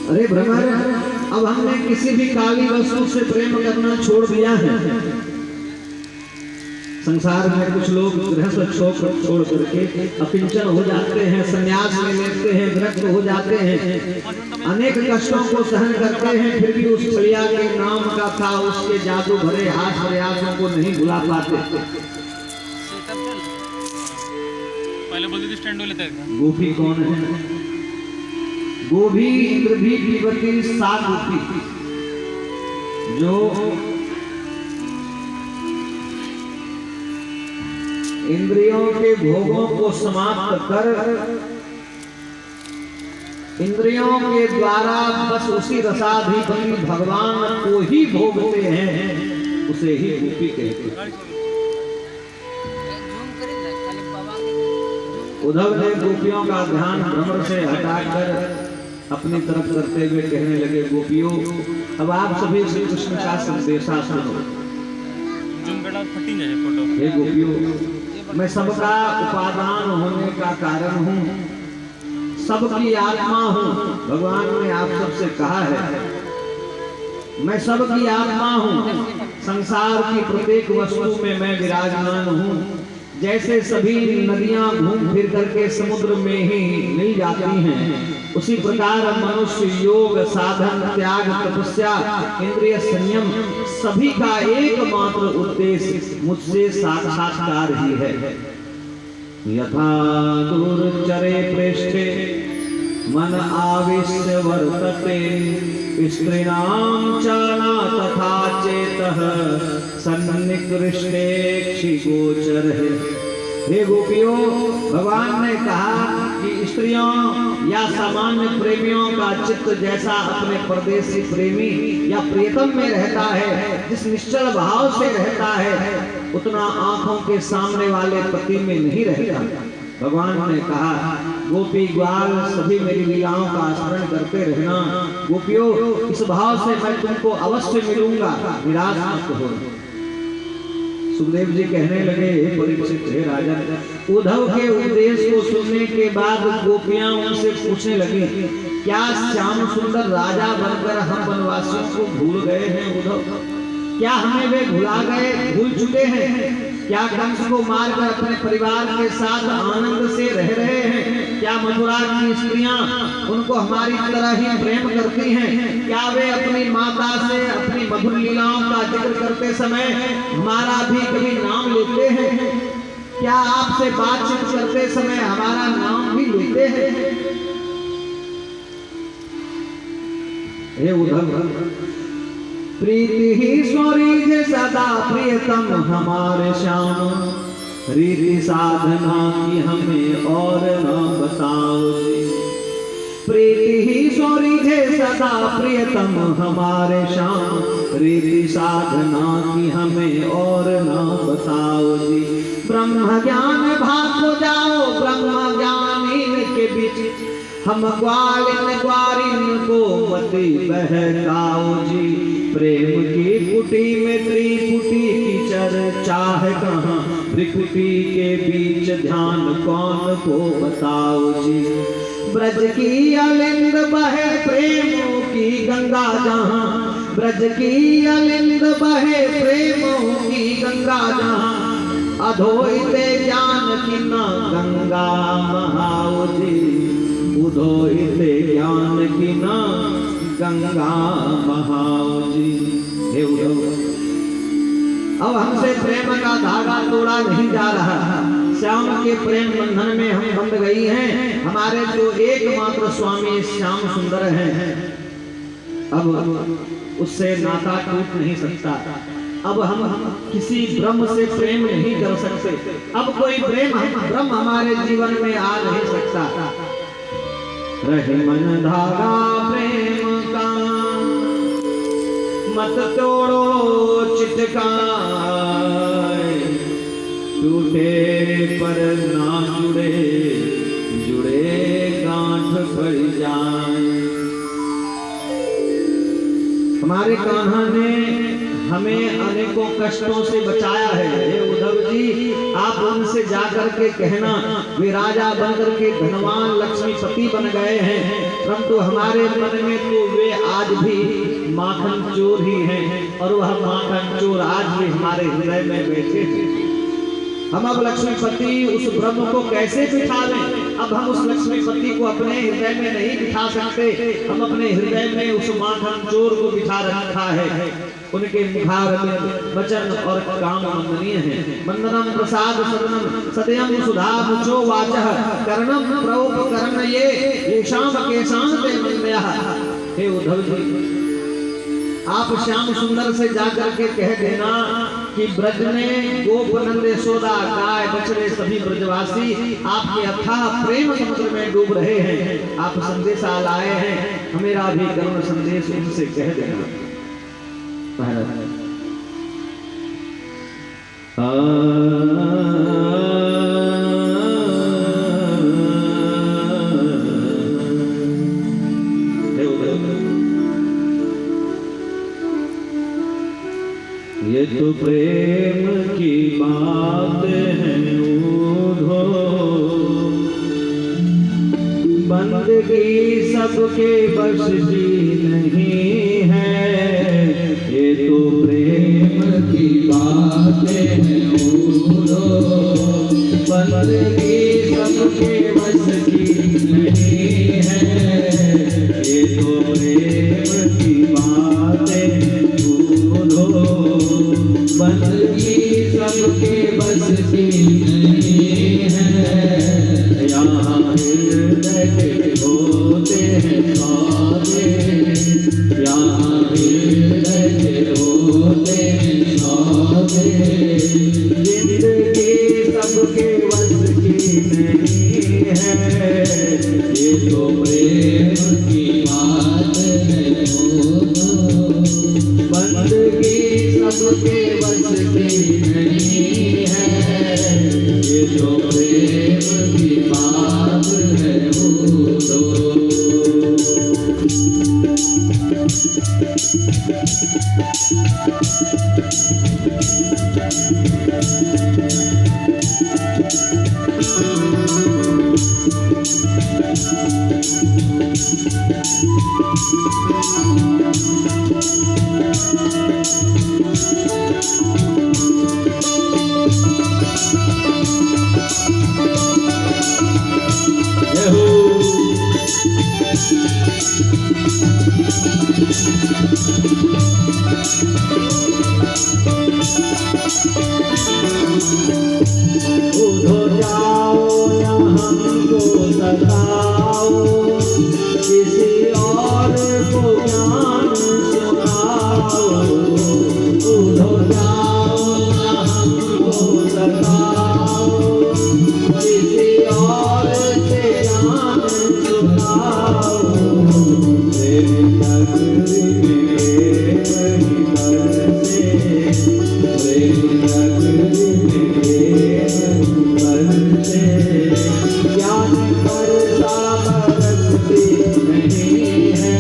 अरे भ्रमर, अब हमने किसी भी काली वस्तु से प्रेम करना छोड़ दिया है। संसार में कुछ लोग गृहस्थ छोड़ करके अकिंचन हो जाते हैं, संन्यास ले लेते हैं, विरक्त हो जाते हैं, अनेक कष्टों को सहन करते हैं, फिर भी उस छलिया के नाम का था उसके जादू भरे हाथ प्रयासों को नहीं भुला पाते। पहले बोलते स्टैंड लेते हैं। गोपी कौन है? गोभी इंद्रभी पीवती सा गोपी, जो इंद्रियों के भोगों को समाप्त कर इंद्रियों के द्वारा बस उसी रसाधिपति भगवान को ही भोगते हैं, उसे ही गोपी कहते हैं। उद्धव ने गोपियों का ध्यान भ्रमर से हटाकर अपनी तरफ करते हुए कहने लगे, गोपियों, अब आप सभी श्री कृष्ण का संदेशा सुनो। हे गोपियों, मैं सबका उपादान होने का कारण हूँ, सबकी आत्मा हूँ। भगवान ने आप सबसे कहा है, मैं सबकी आत्मा हूँ, संसार की प्रत्येक वस्तु में मैं विराजमान हूँ। जैसे सभी नदियां घूम फिर करके समुद्र में ही मिल जाती हैं, उसी प्रकार मनुष्य योग साधन त्याग तपस्या इंद्रिय संयम सभी का एकमात्र उद्देश्य मुझसे साक्षात्कार ही है। यथा दुर्चरे पृष्ठे मन आविश्य वर्तते, स्त्रीणां चाला तथा चेतः सन्निकृष्टे क्षिगोचर है। हे गोपियों, भगवान ने कहा कि स्त्रियों या सामान्य प्रेमियों का चित्त जैसा अपने परदेसी प्रेमी या प्रियतम में रहता है, जिस निश्चल भाव से रहता है, उतना आंखों के सामने वाले पति में नहीं रहता। भगवान ने कहा, गोपी ग्वाल सभी मेरी लीलाओं का स्मरण करते रहना। गोपियों, इस भाव से मैं तुमको अवश्य मिलूंगा, निराश मत हो। सुखदेव जी कहने लगे, हे परीक्षित, हे राजन, उद्धव के उपदेश को सुनने के बाद गोपियां उनसे पूछने लगी, क्या श्याम सुंदर राजा बनकर हम वनवासियों को भूल गए हैं उद्धव? क्या हमें वे भूल चुके हैं? क्या कंस को मारकर अपने परिवार के साथ आनंद से रह रहे हैं? क्या मथुरा की स्त्रियां उनको हमारी तरह ही प्रेम करती हैं? क्या वे अपनी माता से अपनी मधुर लीलाओं का जिक्र करते समय हमारा भी कभी नाम लेते हैं? क्या आपसे बातचीत करते समय हमारा नाम भी लेते हैं? हे उद्धव, प्रीति ही स्वरीज सदा प्रियतम हमारे श्याम, रीति साधना की हमें और न बताओ जी। प्रीति ही स्वरीज सदा प्रियतम हमारे श्याम, रीति साधना की हमें और न बताओ जी। ब्रह्म ज्ञान भाग हो जाओ ब्रह्म ज्ञानी के बीच, हम ग्वालिन ग्वारिन को मति बहकाओ जी। प्रेम की कुटी में त्रिपुटी की चर्चा है कहाँ, त्रिपुटी के बीच ध्यान कौन को बताओ जी। ब्रज की अलिंद बहे प्रेमों की गंगा जहाँ, ब्रज की अलिंद बहे प्रेमों की गंगा जहाँ, अधोइते ज्ञान की न गंगा महाओ जी। उधोइते ज्ञान की न गंगा महाओ जी। हे उद्धव, अब हमसे प्रेम का धागा तोड़ा नहीं जा रहा, श्याम के प्रेम बंधन में हम बंध गई हैं। हमारे जो एकमात्र स्वामी श्याम सुंदर हैं, अब उससे नाता टूट नहीं सकता। अब हम किसी ब्रह्म से प्रेम नहीं कर सकते। अब कोई ब्रह्म हमारे जीवन में आ नहीं सकता। रहे मन धागा प्रेम का, मत तोड़ो चिटकाए, टूटे पर ना जुड़े, जुड़े गांठ पड़ जाए। हमारे कान्हा ने हमें अनेकों कष्टों से बचाया है। हे उद्धव जी, आप उनसे जाकर के कहना, वे राजा बनकर के धनवान लक्ष्मीपति बन गए हैं, परंतु हमारे मन में तो वे आज भी माखन चोर ही हैं, और वह माखन चोर आज भी हमारे हृदय में बैठे हैं। हम अब लक्ष्मीपति उस ब्रह्म को कैसे बिठा लें? अब हम उस लक्ष्मीपति को अपने हृदय में नहीं बिठा सकते। हम अपने हृदय में उस माखन चोर को बिठा रखा है। उनके मुखारविंद वचन और काम वंदनीय है। वंदनम प्रसाद सदनम सदयम सुधा मुचो वाचः कर्णम प्रोपकरण ये शाम के शांत मंदयः। हे उद्धव जी, आप श्याम सुंदर से जाकर के कह देना कि ब्रज में गोप नंद यशोदा गाय बछड़े सभी ब्रजवासी आपके अथाह प्रेम समुद्र में डूब रहे हैं। आप संदेशा लाए हैं, मेरा भी करुण संदेश उनसे कह देना। ये तो प्रेम की बात है उधो, बंदगी सबके बस की नहीं है। ये तो प्रेम की बात है उधो, बंदगी सबके बस की नहीं है। ये तो प्रेम की बात है उधो, बंदगी सबके बस की नहीं है। यहाँ हृदय होते हैं सौदे, यहाँ हृदय होते हैं सौदे, जिंदगी सबके बस की नहीं है। ये तो प्रेम की बात है बंदगी सबके बस की नहीं है। ये जो प्रेम की बात है वो तो उधो जाओ या हमको सताओ, किसी और को ज्ञान सुनाओ। उधो जाओ या हमको सताओ, किसी और से ज्ञान सुनाओ। प्रेम नगरी में वही बरसे, प्रेम नगरी ज्ञान बरसा बरसती नहीं है।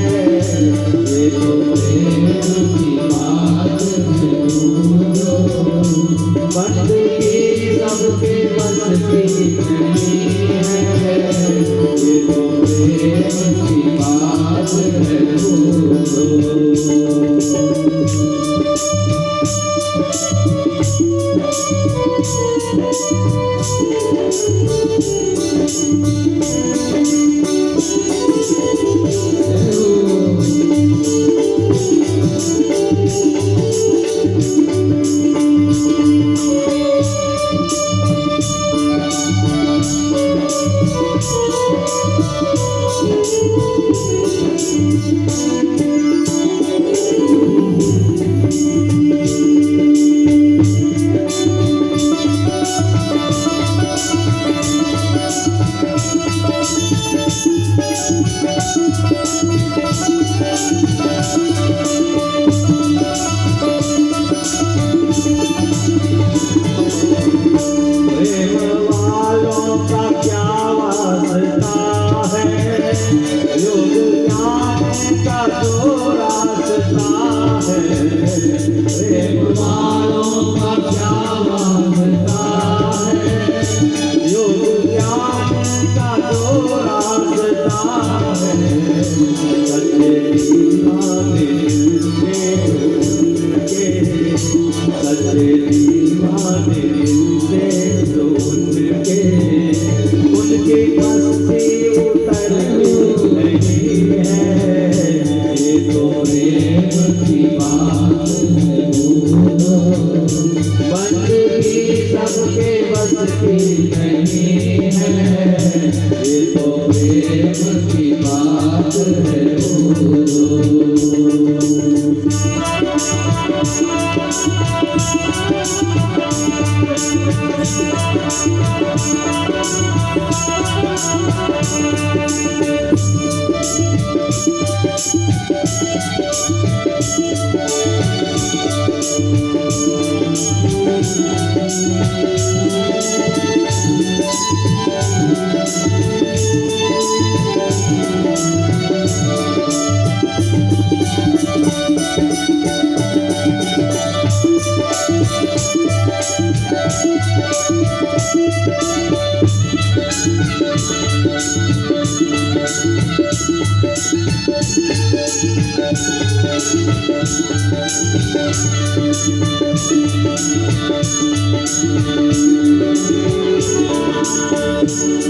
है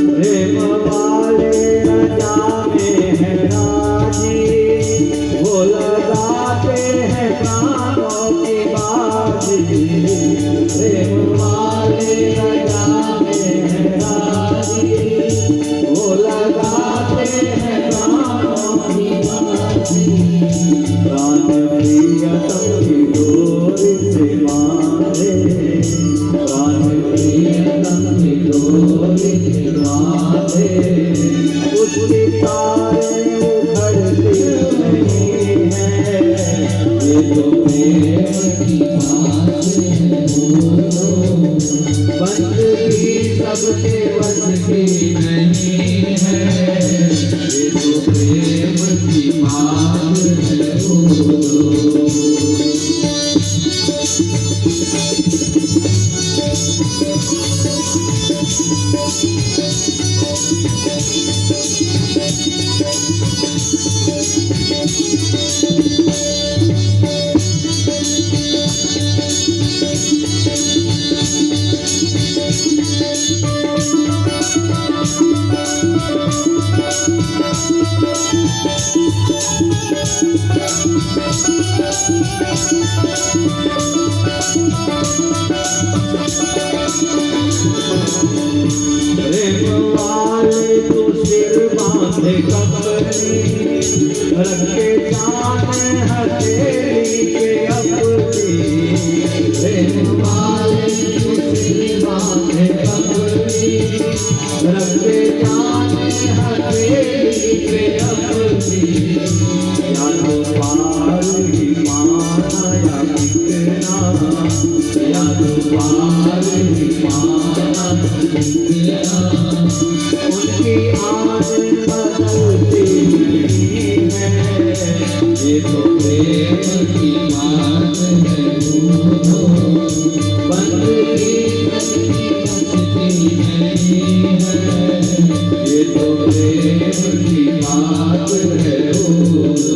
प्रेम वाले रजा में है राजी, वो लगाते हैं प्राणों की बाजी। प्रेम वाले रजा में है राजी, वो लगाते हैं प्राणों की बाजी। प्राण प्रियतम की डोरी से बांधे, प्राण प्रियतम की डोरी से बांधे, उसकी तारे उखड़ती नहीं है। ये तो प्रेम की बात है बोलो, बंदगी सबके बस की नहीं है। ये तो प्रेम की बात है बोलो। प्रेम वाले तो सिर बांधे कमरी, रखे जाने हथेली के अपनी। प्रेम वाले तो सिर बांधे कमरी, रखे जाने हथेली के अपनी। या तो पार ही पाना या बिकना, या तो पार ही पाना बिकना। उनकी आन बदलती नहीं है, ये तो प्रेम की बात है बोलो। बंदगी बचती नहीं है, ये तो प्रेम की बात है बोलो।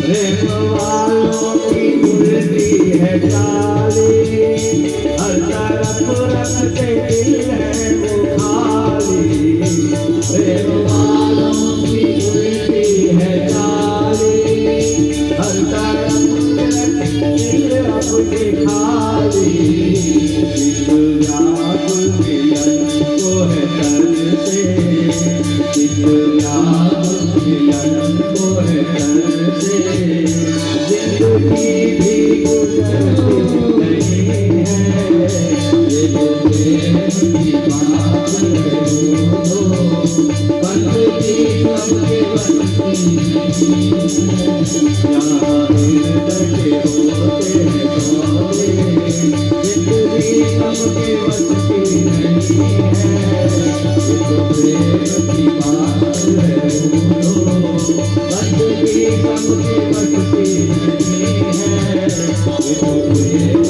प्रेम वालों की उल्टी है चाली, हर तरफ रखते दिल है वो खाली। प्रेम वालों की उल्टी है चाली, हर तरफ रखते दिल अपनी खाली। चित व्याकुल मिलन को है तन से, चित व्याकुल मिलन को है तन से। जिंदगी भी गुजरती नहीं है, ये तो प्रेम की बात है दोनों, बनती सबके बनती नहीं है। यहाँ हृदय के होते हैं सौदे, जिंदगी सबके बनती नहीं है, ये तो प्रेम की बात है दोनों, बनती सबके बनती नहीं है, ये तो प्रेम